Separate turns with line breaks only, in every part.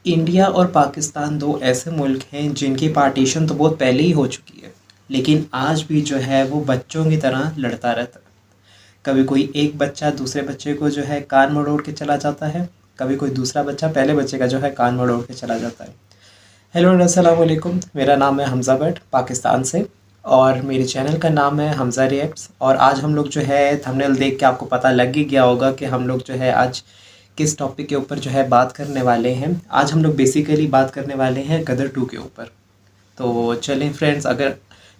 India और पाकिस्तान दो ऐसे मुल्क हैं जिनकी पार्टीशन तो बहुत पहले ही हो चुकी है, लेकिन आज भी जो है वो बच्चों की तरह लड़ता रहता है। कभी कोई एक बच्चा दूसरे बच्चे को जो है कान मरोड़ के चला जाता है, कभी कोई दूसरा बच्चा पहले बच्चे का जो है कान मरोड़ के चला जाता है। हेलो एंड अस्सलाम वालेकुम, मेरा नाम है हमज़ा भट्ट पाकिस्तान से, और मेरे चैनल का नाम है हमज़ा रिएक्ट्स। और आज हम लोग जो है थंबनेल देख के आपको पता लग ही गया होगा कि हम लोग जो है आज किस टॉपिक के ऊपर जो है बात करने वाले हैं। आज हम लोग बेसिकली बात करने वाले हैं गदर 2 के ऊपर। तो चलें फ्रेंड्स, अगर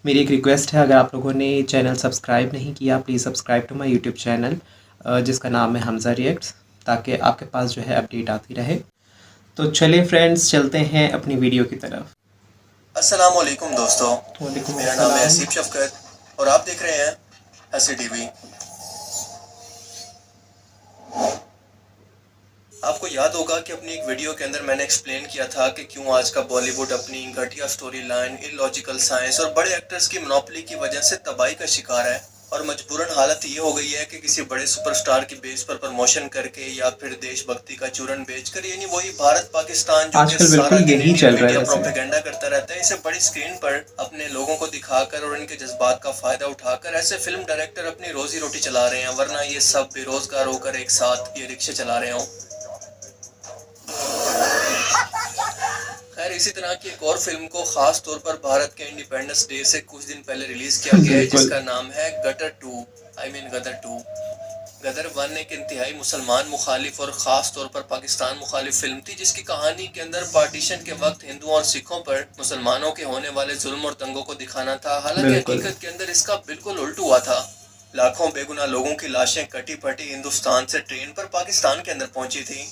मेरी एक रिक्वेस्ट है, अगर आप लोगों ने चैनल सब्सक्राइब नहीं किया please subscribe to my YouTube channel जिसका नाम है हमज़ा रिएक्ट्स, ताकि आपके पास जो है अपडेट आती रहे। तो चलें फ्रेंड्स, चलते हैं अपनी वीडियो की तरफ।
अस्सलाम वालेकुम दोस्तों, मेरा नाम है
अस्सलाम।
हसीब शफकत और आप देख रहे हैं हसी टीवी। आपको याद होगा कि अपनी एक वीडियो के अंदर मैंने एक्सप्लेन किया था कि क्यों आज का बॉलीवुड अपनी घटिया स्टोरी लाइन, इलॉजिकल साइंस और बड़े एक्टर्स की मोनोपोली की वजह से तबाही का शिकार है, और मजबूरन हालत ये हो गई है कि किसी बड़े सुपरस्टार की बेस पर प्रमोशन करके या फिर देशभक्ति का चूरन बेचकर, यानी वही भारत पाकिस्तान जो कि
आजकल
सारा
बिल्कुल
दिन
यही चल रहा है
मीडिया
वैसे।
प्रोपेगेंडा करता रहता है, इसे बड़ी स्क्रीन पर अपने लोगों को दिखाकर और इनके जज्बात का फायदा उठाकर ऐसे फिल्म डायरेक्टर अपनी रोजी रोटी चला रहे हैं, वरना ये सब बेरोजगार होकर एक साथ ये रिक्शे चला रहे हों। खैर, इसी तरह की एक और फिल्म को खास तौर पर भारत के इंडिपेंडेंस डे से कुछ दिन पहले रिलीज किया गया है, जिसका नाम है गदर 2। गदर 2। गदर 1 एक इंतहाई मुसलमान मुखालिफ और ख़ास तौर पर पाकिस्तान मुखालिफ फिल्म थी, जिसकी कहानी के अंदर पार्टीशन के वक्त हिंदुओं और सिखों पर मुसलमानों के होने वाले जुल्म और दंगों को दिखाना था। हालांकि हकीकत के अंदर इसका बिल्कुल उल्ट हुआ था। लाखों बेगुनाह लोगों की लाशें कटी फटी हिंदुस्तान से ट्रेन पर पाकिस्तान के अंदर पहुंची थी।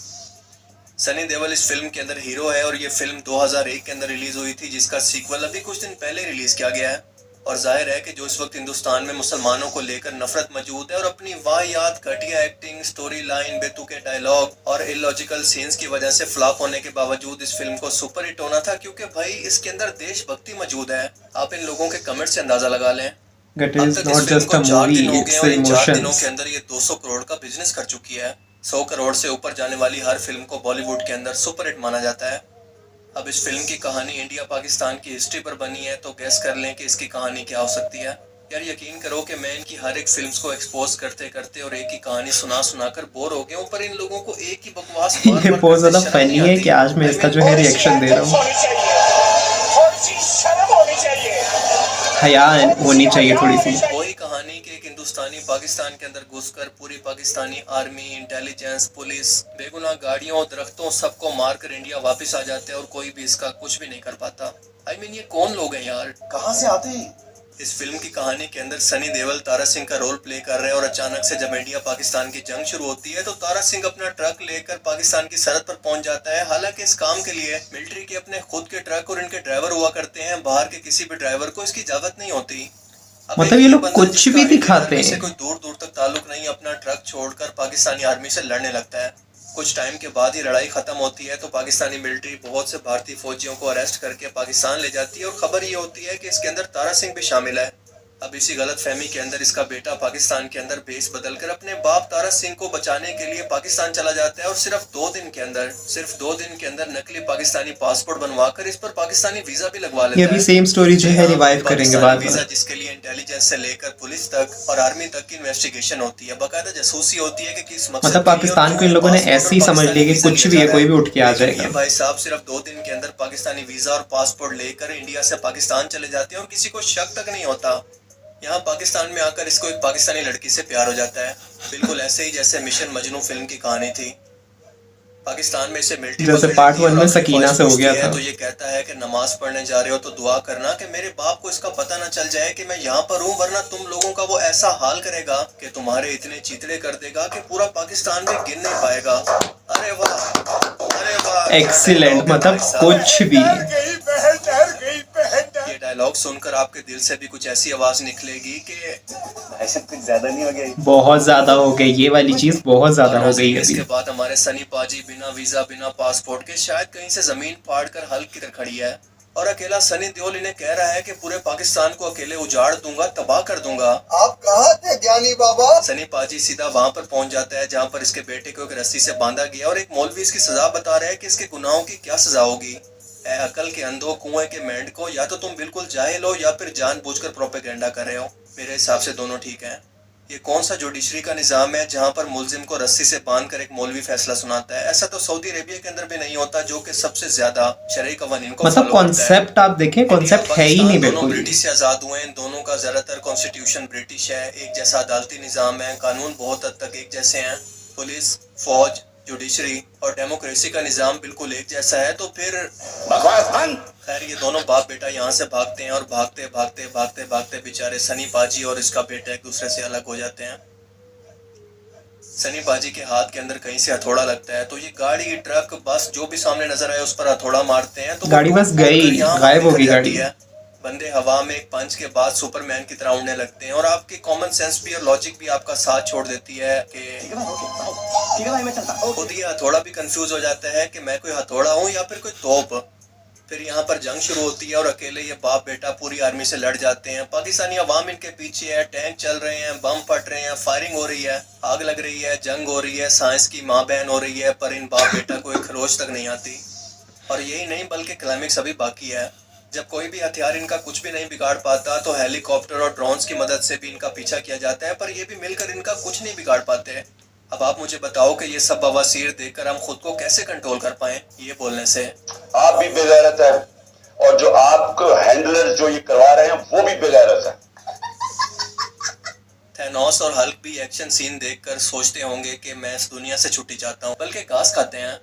सनी देओल इस फिल्म के अंदर हीरो है और ये फिल्म 2001 के अंदर रिलीज हुई थी, जिसका सीक्वल अभी कुछ दिन पहले रिलीज किया गया है। और जाहिर है कि जो इस वक्त हिंदुस्तान में मुसलमानों को लेकर नफरत मौजूद है और अपनी वाहियात घटिया एक्टिंग, स्टोरी लाइन, बेतुके डायलॉग और इलॉजिकल सीन्स की वजह से फ्लॉप होने के बावजूद इस फिल्म को सुपर हिट होना था, क्योंकि भाई इसके अंदर देशभक्ति मौजूद है। आप इन लोगों के कमेंट से अंदाजा लगा लें। अब तक इस फिल्म को 4 दिन हो गए और इन 4 दिनों के अंदर ये 200 करोड़ का बिजनेस कर चुकी है। 100 करोड़ से ऊपर जाने वाली हर फिल्म को बॉलीवुड के अंदर सुपर हिट माना जाता है। अब इस फिल्म की कहानी इंडिया पाकिस्तान की हिस्ट्री पर बनी है, तो गैस कर लें कि इसकी कहानी क्या हो सकती है। यार यकीन करो कि मैं इनकी हर एक फिल्म्स को एक्सपोज करते करते और एक ही कहानी सुना सुना कर बोर हो गया हूँ, पर इन लोगों को एक ही बकवास
ये बहुत ज़्यादा फनी है कि आज मैं इसका जो है रिएक्शन दे रहा हूँ। हया होनी चाहिए थोड़ी सी।
वही कहानी कि एक हिंदुस्तानी पाकिस्तान के अंदर घुसकर पूरी पाकिस्तानी आर्मी, इंटेलिजेंस, पुलिस, बेगुनाह गाड़ियों, दरख्तों सबको मारकर इंडिया वापस आ जाते हैं और कोई भी इसका कुछ भी नहीं कर पाता। ये कौन लोग हैं यार, कहाँ से आते हैं? इस फिल्म की कहानी के अंदर सनी देओल तारा सिंह का रोल प्ले कर रहे हैं, और अचानक से जब इंडिया पाकिस्तान की जंग शुरू होती है तो तारा सिंह अपना ट्रक लेकर पाकिस्तान की सरहद पर पहुंच जाता है। हालांकि इस काम के लिए मिलिट्री के अपने खुद के ट्रक और इनके ड्राइवर हुआ करते हैं, बाहर के किसी भी ड्राइवर को इसकी इजाजत नहीं होती।
मतलब ये लोग कुछ भी दिखाते हैं।
कोई दूर दूर तक ताल्लुक नहीं, अपना ट्रक छोड़कर पाकिस्तानी आर्मी से लड़ने लगता है। कुछ टाइम के बाद ही लड़ाई खत्म होती है तो पाकिस्तानी मिलिट्री बहुत से भारतीय फौजियों को अरेस्ट करके पाकिस्तान ले जाती है, और खबर ये होती है कि इसके अंदर तारा सिंह भी शामिल है। अब इसी गलत फहमी के अंदर इसका बेटा पाकिस्तान के अंदर भेस बदलकर अपने बाप तारा सिंह को बचाने के लिए पाकिस्तान चला जाता है, और सिर्फ 2 दिन के अंदर नकली पाकिस्तानी पासपोर्ट बनवाकर इस पर पाकिस्तानी वीजा भी लगवा लेता है।
ये भी सेम स्टोरी जो है रिवाइव करेंगे बाद में।
वीजा जिसके लिए इंटेलिजेंस से लेकर पुलिस तक और आर्मी तक की इन्वेस्टिगेशन होती है, बाकायदा जासूसी होती है कि किस मकसद
मतलब पाकिस्तान को इन लोगों ने ऐसे ही समझ लिया कि कुछ भी है, कोई भी उठ के आ जाएगा।
भाई साहब सिर्फ 2 दिन के अंदर पाकिस्तानी वीजा और पासपोर्ट लेकर इंडिया से पाकिस्तान चले जाते हैं और किसी को शक तक नहीं होता। यहाँ पाकिस्तान में आकर इसको एक पाकिस्तानी लड़की से प्यार हो जाता है, बिल्कुल ऐसे ही जैसे मिशन मजनू फिल्म की कहानी थी। पाकिस्तान में इसे मिलिट्री
जैसे पार्ट 1 में सकीना से हो गया था।
तो ये कहता है कि नमाज पढ़ने जा रहे हो तो दुआ करना कि मेरे बाप को इसका पता ना चल जाए कि मैं यहाँ पर हूँ, वरना तुम लोगों का वो ऐसा हाल करेगा कि तुम्हारे इतने चीतड़े कर देगा कि पूरा पाकिस्तान में गिन नहीं पाएगा। अरे वाह, अरे वाह,
एक्सीलेंट, मतलब कुछ भी।
ये डायलॉग सुनकर आपके दिल से भी कुछ ऐसी आवाज निकलेगी कि ऐसा कुछ ज्यादा नहीं हो गया,
बहुत ज्यादा हो गई, ये वाली चीज बहुत ज्यादा हो गई है।
इसके बाद हमारे सनी पाजी बिना वीजा बिना पासपोर्ट के शायद कहीं से जमीन फाड़ कर हल की तरह खड़ी है। और अकेला सनी देओल इन्हें कह रहा है कि पूरे पाकिस्तान को अकेले उजाड़ दूंगा, तबाह कर दूंगा।
आप कहाँ थे ज्ञानी बाबा?
सनी पाजी सीधा वहां पर पहुंच जाता है जहां पर इसके बेटे को एक रस्सी से बांधा गया और एक मौलवी इसकी सजा बता रहा है कि इसके गुनाहों की क्या सजा होगी। ए अकल के अंधो, कुएं के मेंढको, या तो तुम बिल्कुल जाहिल हो या फिर जानबूझकर प्रोपेगेंडा कर रहे हो। मेरे हिसाब से दोनों ठीक है। ये कौन सा जुडिशरी का निजाम है जहां पर मुलजिम को रस्सी से बांधकर एक मौलवी फैसला सुनाता है? ऐसा तो सऊदी अरेबिया के अंदर भी नहीं होता, जो कि सबसे ज्यादा शरई कवानीन को
मतलब कॉन्सेप्ट आप देखें, कॉन्सेप्ट है ही नहीं
दोनों
बिल्कुल।
ब्रिटिश से आजाद हुए हैं, दोनों का ज्यादातर कॉन्स्टिट्यूशन ब्रिटिश है, एक जैसा अदालती निजाम है, कानून बहुत हद तक एक जैसे हैं, पुलिस, फौज, जुडिशरी और डेमोक्रेसी का निजाम बिल्कुल एक जैसा है। तो फिर खैर ये दोनों बाप बेटा यहाँ से भागते हैं और भागते भागते भागते भागते बेचारे सनी पाजी और इसका बेटा एक दूसरे से अलग हो जाते हैं। सनी पाजी के हाथ के अंदर कहीं से हथौड़ा लगता है, तो ये गाड़ी, ट्रक, बस जो भी सामने नजर आए उस पर हथौड़ा मारते हैं, तो
गाड़ी बस गई, गायब हो गई गाड़ी।
बंदे हवा में एक पंच के बाद सुपरमैन की तरह उड़ने लगते हैं और आपकी कॉमन सेंस भी और लॉजिक भी आपका साथ छोड़ देती है कि खुद ही हथौड़ा भी कंफ्यूज हो जाता है कि मैं कोई हथौड़ा हूँ या फिर कोई तोप। फिर यहाँ पर जंग शुरू होती है और अकेले ये बाप बेटा पूरी आर्मी से लड़ जाते हैं। पाकिस्तानी अवाम इनके पीछे है, टैंक चल रहे हैं, बम फट रहे हैं, फायरिंग हो रही है, आग लग रही है, जंग हो रही है, साइंस की माँ बहन हो रही है, पर इन बाप बेटा को एक खरोच तक नहीं आती। और यही नहीं बल्कि क्लाइमेक्स अभी बाकी है। जब कोई भी हथियार इनका कुछ भी नहीं बिगाड़ पाता तो हेलीकॉप्टर और ड्रोन्स की मदद से भी इनका पीछा किया जाता है, पर ये भी मिलकर इनका कुछ नहीं बिगाड़ पाते। अब आप मुझे बताओ कि ये सब बवासीर देखकर हम खुद को कैसे कंट्रोल कर पाए? ये बोलने से
आप भी बेगैरत है और जो आपको हैंडलर जो ये करवा रहे हैं वो भी बेगैरत है।
थैनोस और हल्क भी एक्शन सीन देखकर सोचते होंगे कि मैं इस दुनिया से छुट्टी चाहता हूँ, बल्कि घास खाते हैं।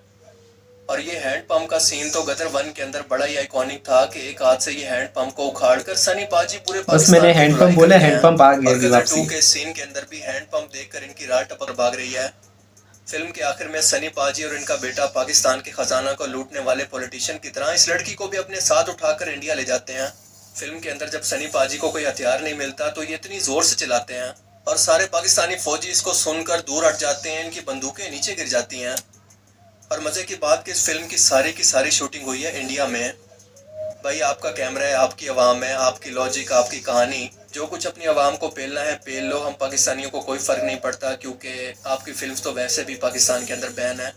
और ये हैंड पंप का सीन तो गदर 1 के अंदर बड़ा ही आइकॉनिक था कि एक हाथ से ये हैंड पंप को उखाड़कर सनी पाजी पूरे
पाकिस्तान मैंने हैंड पंप बोला, हैंड पंप आ गया।
गदर 2 के सीन के अंदर भी हैंड पंप देखकर इनकी राह टपक भाग रही है। फिल्म के आखिर में सनी पाजी और इनका बेटा पाकिस्तान के खजाना को लूटने वाले पॉलिटिशियन की तरह इस लड़की को भी अपने साथ उठाकर इंडिया ले जाते हैं। फिल्म के अंदर जब सनी पाजी को कोई हथियार नहीं मिलता तो ये इतनी जोर से चिल्लाते हैं और सारे पाकिस्तानी फौजी इसको सुनकर दूर हट जाते हैं, इनकी बंदूकें नीचे गिर जाती हैं। और मजे की बात कि इस फिल्म की सारी शूटिंग हुई है इंडिया में। भाई आपका कैमरा है, आपकी आवाम है, आपकी लॉजिक, आपकी कहानी, जो कुछ अपनी आवाम को पेलना है पेल लो, हम पाकिस्तानियों को कोई फ़र्क नहीं पड़ता, क्योंकि आपकी फिल्म तो वैसे भी पाकिस्तान के अंदर बैन है।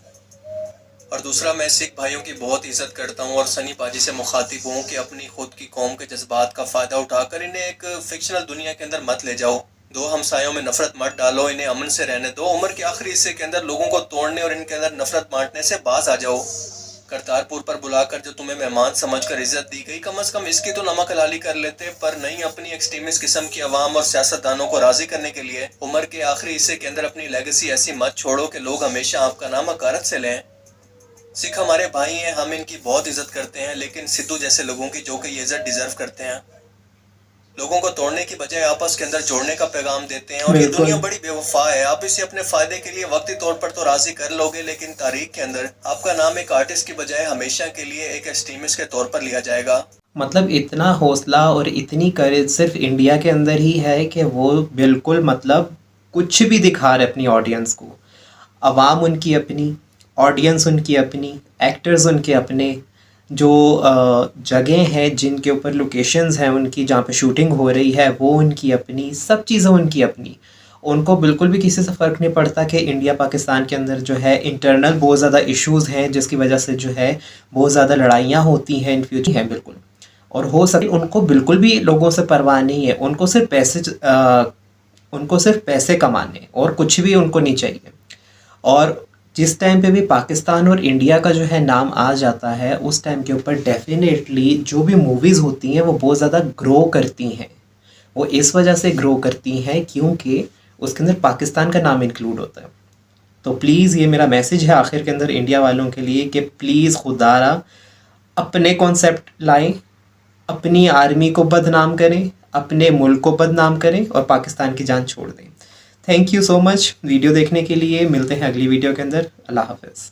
और दूसरा, मैं सिख भाइयों की बहुत इज्जत करता हूँ और सनी पाजी से मुखातिब हूँ कि अपनी खुद की कौम के जज्बात का फ़ायदा उठाकर इन्हें एक फिक्शनल दुनिया के अंदर मत ले जाओ। दो हमसायों में नफरत मत डालो, इन्हें अमन से रहने दो। उम्र के आखिरी हिस्से के अंदर लोगों को तोड़ने और इनके अंदर नफरत बांटने से बाज आ जाओ। करतारपुर पर बुलाकर जो तुम्हें मेहमान समझकर इज्जत दी गई, कम से कम इसकी तो नमक हलाली कर लेते, पर नहीं अपनी एक्सट्रीमिस्ट किस्म की अवाम और सियासतदानों को राजी करने के लिए उम्र के आखिरी हिस्से के अंदर अपनी लेगेसी ऐसी मत छोड़ो कि लोग हमेशा आपका नाम हकारत से लें। सिख हमारे भाई हैं, हम इनकी बहुत इज्जत करते हैं, लेकिन सिद्धू जैसे लोगों की जो कि ये इज्जत डिजर्व करते हैं। लोगों को तोड़ने की बजाय आपस के अंदर जोड़ने का पैगाम देते हैं। और ये दुनिया बड़ी बेवफा है, आप इसे अपने फायदे के लिए वक्ती तौर पर तो राजी कर लोगे, लेकिन तारीख के अंदर आपका नाम एक आर्टिस्ट की बजाय हमेशा के लिए एक एक्सट्रीमिस्ट के तौर पर लिया जाएगा।
मतलब इतना हौसला और इतनी करेज सिर्फ इंडिया के अंदर ही है कि वो बिल्कुल मतलब कुछ भी दिखा रहे अपनी ऑडियंस को। अवाम उनकी अपनी, ऑडियंस उनकी अपनी, एक्टर्स उनके अपने, जो जगह हैं जिनके ऊपर लोकेशंस हैं उनकी जहाँ पे शूटिंग हो रही है वो उनकी अपनी, सब चीज़ें उनकी अपनी। उनको बिल्कुल भी किसी से फ़र्क नहीं पड़ता कि इंडिया पाकिस्तान के अंदर जो है इंटरनल बहुत ज़्यादा इश्यूज़ हैं जिसकी वजह से जो है बहुत ज़्यादा लड़ाइयाँ होती हैं इन फ्यूचर हैं बिल्कुल। और हो सके उनको बिल्कुल भी लोगों से परवाह नहीं है, उनको सिर्फ पैसे कमाने और कुछ भी उनको नहीं चाहिए। और जिस टाइम पे भी पाकिस्तान और इंडिया का जो है नाम आ जाता है उस टाइम के ऊपर डेफिनेटली जो भी मूवीज़ होती हैं वो बहुत ज़्यादा ग्रो करती हैं। वो इस वजह से ग्रो करती हैं क्योंकि उसके अंदर पाकिस्तान का नाम इंक्लूड होता है। तो प्लीज़ ये मेरा मैसेज है आखिर के अंदर इंडिया वालों के लिए कि प्लीज़ खुदारा अपने कॉन्सेप्ट लाएं, अपनी आर्मी को बदनाम करें, अपने मुल्क को बदनाम करें और पाकिस्तान की जान छोड़ दें। Thank you so much video देखने के लिए। मिलते हैं अगली वीडियो के अंदर। अल्लाह हाफ़िज़।